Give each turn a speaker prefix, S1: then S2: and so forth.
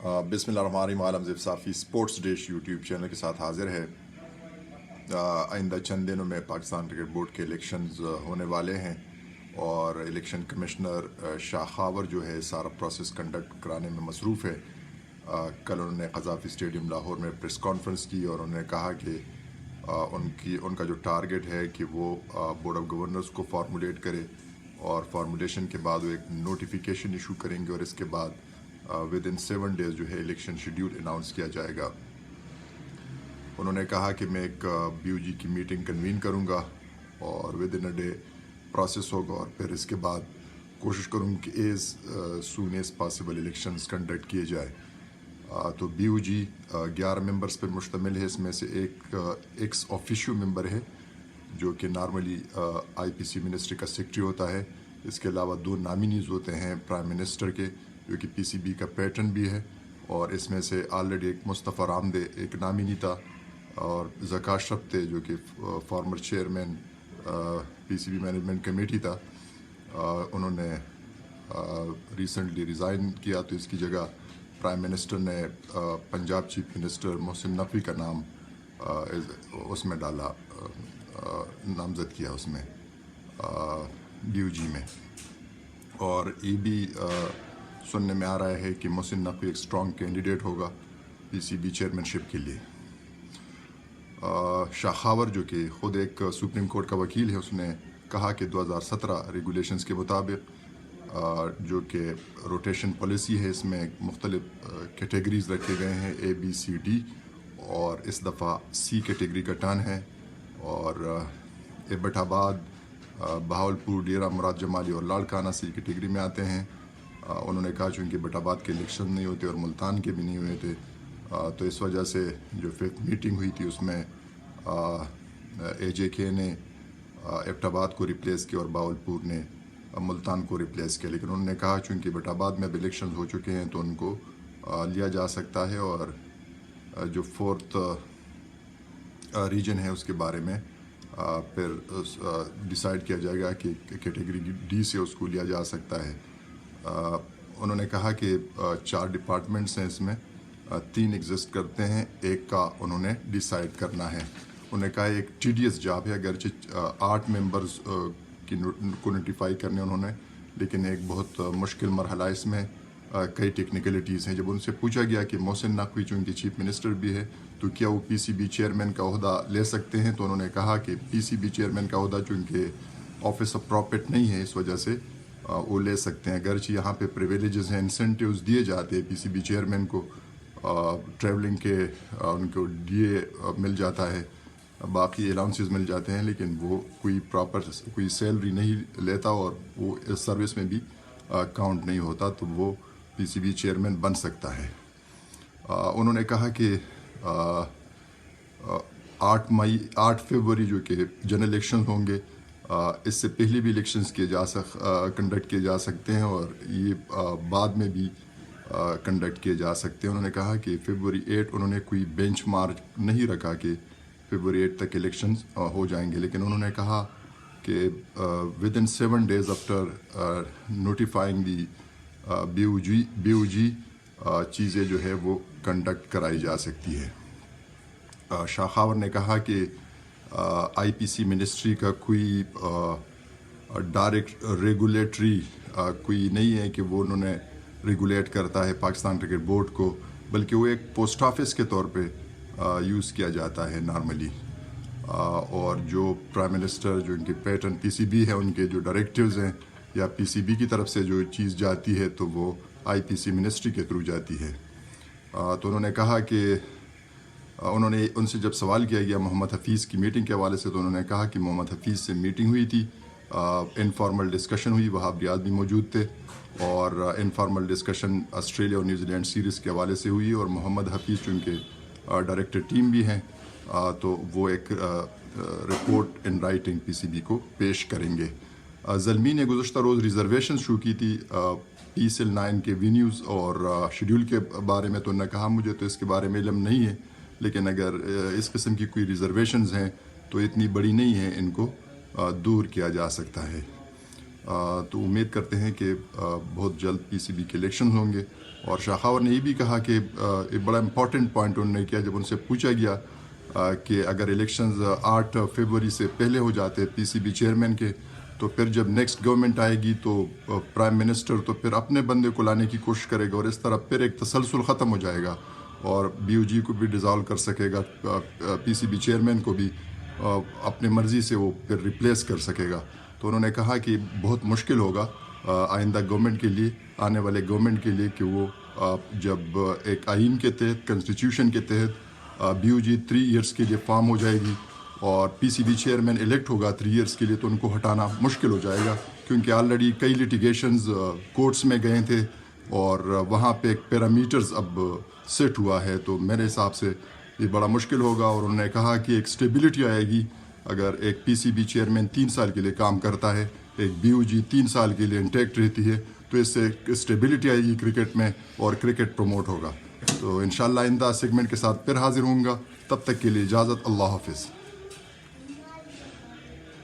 S1: بسم اللہ الرحمن الرحیم. عالم زیب صافی اسپورٹس ڈیش یوٹیوب چینل کے ساتھ حاضر ہے. آئندہ چند دنوں میں پاکستان کرکٹ بورڈ کے الیکشنز ہونے والے ہیں اور الیکشن کمشنر شاہ خاور جو ہے سارا پروسیس کنڈکٹ کرانے میں مصروف ہے. کل انہوں نے قذافی اسٹیڈیم لاہور میں پریس کانفرنس کی اور انہوں نے کہا کہ ان کا جو ٹارگٹ ہے کہ وہ بورڈ آف گورنرز کو فارمولیٹ کرے اور فارمولیشن کے بعد وہ ایک نوٹیفیکیشن ایشو کریں گے اور اس کے بعد ود ان 7 days جو ہے الیکشن شیڈیول اناؤنس کیا جائے گا. انہوں نے کہا کہ میں ایک BOG کی میٹنگ کنوین کروں گا اور with in a day process ہوگا اور پھر اس کے بعد کوشش کروں کہ as soon as possible elections conduct کیے جائے. تو BOG 11 ممبرز پر مشتمل ہے. اس میں سے ایک ایکس آفیشیو ممبر ہے جو کہ نارملی IPC منسٹری کا سیکرٹری ہوتا ہے. اس کے علاوہ 2 نامینیز ہوتے ہیں پرائم منسٹر کے جو کہ PCB کا پیٹرن بھی ہے اور اس میں سے آلریڈی ایک مصطفیٰ رامدے ایک نامینی تھا اور ذکا شرفتے جو کہ former chairman PCB management committee تھا. انہوں نے ریسنٹلی ریزائن کیا تو اس کی جگہ پرائم منسٹر نے پنجاب چیف منسٹر محسن نقوی کا نام اس میں ڈالا, نامزد کیا اس میں BOG میں. اور یہ بھی سننے میں آ رہا ہے کہ محسن نقوی ایک اسٹرانگ کینڈیڈیٹ ہوگا PCB چیئرمین شپ کے لیے. شاہ خاور جو کہ خود ایک سپریم کورٹ کا وکیل ہے, اس نے کہا کہ 2017 ریگولیشنز کے مطابق جو کہ روٹیشن پالیسی ہے اس میں مختلف کیٹیگریز رکھے گئے ہیں A B C D اور اس دفعہ C کیٹیگری کا ٹرن ہے اور ایبٹ آباد, بہاولپور, ڈیرہ مراد جمالی اور لاڑکانہ C کیٹیگری میں آتے ہیں. انہوں نے کہا چونکہ ایبٹ آباد کے الیکشن نہیں ہوتے اور ملتان کے بھی نہیں ہوئے تھے تو اس وجہ سے جو 5th میٹنگ ہوئی تھی اس میں AJK نے ایبٹ آباد کو ریپلیس کیا اور بہاولپور نے ملتان کو ریپلیس کیا. لیکن انہوں نے کہا چونکہ ایبٹ آباد میں اب الیکشنز ہو چکے ہیں تو ان کو لیا جا سکتا ہے اور جو 4th ریجن ہے اس کے بارے میں پھر ڈیسائیڈ کیا جائے گا کہ کیٹیگری D سے اس کو لیا جا سکتا ہے. انہوں نے کہا کہ 4 ڈپارٹمنٹس ہیں, اس میں 3 ایگزسٹ کرتے ہیں, ایک کا انہوں نے ڈیسائیڈ کرنا ہے. انہوں نے کہا ایک TDS جاب ہے, اگرچہ 8 ممبرز کو نوٹیفائی کرنے انہوں نے, لیکن ایک بہت مشکل مرحلہ اس میں کئی ٹیکنیکلٹیز ہیں. جب ان سے پوچھا گیا کہ محسن نقوی چونکہ چیف منسٹر بھی ہے تو کیا وہ PCB چیئرمین کا عہدہ لے سکتے ہیں, تو انہوں نے کہا کہ PCB چیئرمین کا عہدہ چونکہ آفس آف پراپٹ نہیں ہے اس وجہ سے وہ لے سکتے ہیں. اگرچہ یہاں پہ پریویلیجز ہیں, انسینٹیوز دیے جاتے ہیں PCB چیئرمین کو, ٹریولنگ کے ان کو DA مل جاتا ہے, باقی الاؤنسز مل جاتے ہیں, لیکن وہ کوئی سیلری نہیں لیتا اور وہ اس سروس میں بھی کاؤنٹ نہیں ہوتا, تو وہ PCB چیئرمین بن سکتا ہے. انہوں نے کہا کہ 8 فروری جو کہ جنرل الیکشن ہوں گے, اس سے پہلے بھی الیکشنز کنڈکٹ کیے جا سکتے ہیں اور یہ بعد میں بھی کنڈکٹ کیے جا سکتے ہیں. انہوں نے کہا کہ فیبروری 8 انہوں نے کوئی بینچ مارک نہیں رکھا کہ فیبروری 8 تک الیکشنز ہو جائیں گے, لیکن انہوں نے کہا کہ with in 7 days after notifying the BOG چیزیں جو ہے وہ کنڈکٹ کرائی جا سکتی ہے. شاہ خاور نے کہا کہ IPC منسٹری کا کوئی ڈائریکٹ ریگولیٹری کوئی نہیں ہے کہ وہ انہوں نے ریگولیٹ کرتا ہے پاکستان کرکٹ بورڈ کو, بلکہ وہ ایک پوسٹ آفس کے طور پہ یوز کیا جاتا ہے نارملی. اور جو پرائم منسٹر جو ان کے پیٹرن PCB ہے ان کے جو ڈائریکٹیوز ہیں یا PCB کی طرف سے جو چیز جاتی ہے تو وہ IPC منسٹری کے تھرو جاتی ہے. تو انہوں نے کہا کہ انہوں نے ان سے جب سوال کیا گیا محمد حفیظ کی میٹنگ کے حوالے سے تو انہوں نے کہا کہ محمد حفیظ سے میٹنگ ہوئی تھی, انفارمل ڈسکشن ہوئی, وہاب ریاض بھی موجود تھے اور انفارمل ڈسکشن آسٹریلیا اور نیوزی لینڈ سیریز کے حوالے سے ہوئی اور محمد حفیظ چونکہ ڈائریکٹر ٹیم بھی ہیں تو وہ ایک رپورٹ ان رائٹنگ PCB کو پیش کریں گے. زلمی نے گزشتہ روز ریزرویشن شروع کی تھی PCL 9 کے وینیوز اور شیڈیول کے بارے میں, تو انہوں نے کہا مجھے تو اس کے بارے میں علم نہیں ہے, لیکن اگر اس قسم کی کوئی ریزرویشنز ہیں تو اتنی بڑی نہیں ہیں, ان کو دور کیا جا سکتا ہے. تو امید کرتے ہیں کہ بہت جلد پی سی بی کے الیکشن ہوں گے. اور شاخاور نے یہ بھی کہا کہ ایک بڑا امپورٹنٹ پوائنٹ انہوں نے کیا جب ان سے پوچھا گیا کہ اگر الیکشنز 8 فروری سے پہلے ہو جاتے پی سی بی چیئرمین کے تو پھر جب نیکسٹ گورنمنٹ آئے گی تو پرائم منسٹر تو پھر اپنے بندے کو لانے کی کوشش کرے گا اور اس طرح پھر ایک تسلسل ختم ہو جائے گا اور بی او جی کو بھی ڈیزالو کر سکے گا, پی سی بی چیئرمین کو بھی اپنی مرضی سے وہ پھر ریپلیس کر سکے گا. تو انہوں نے کہا کہ بہت مشکل ہوگا آئندہ گورنمنٹ کے لیے, آنے والے گورنمنٹ کے لیے, کہ وہ جب ایک آئین کے تحت, کنسٹیٹیوشن کے تحت بی او جی 3 ایئرس کے لیے فارم ہو جائے گی اور پی سی بی چیئرمین الیکٹ ہوگا 3 ایئرس کے لیے, تو ان کو ہٹانا مشکل ہو جائے گا کیونکہ آلریڈی کئی لٹیگیشنز کورٹس میں گئے تھے اور وہاں پہ ایک پیرامیٹرز اب سیٹ ہوا ہے. تو میرے حساب سے یہ بڑا مشکل ہوگا اور انہوں نے کہا کہ ایک اسٹیبلٹی آئے گی اگر ایک پی سی بی چیئرمین 3 سال کے لیے کام کرتا ہے, ایک بی او جی 3 سال کے لیے انٹیکٹ رہتی ہے, تو اس سے اسٹیبلٹی آئے گی کرکٹ میں اور کرکٹ پروموٹ ہوگا. تو انشاءاللہ آئندہ سیگمنٹ کے ساتھ پھر حاضر ہوں گا, تب تک کے لیے اجازت, اللہ حافظ.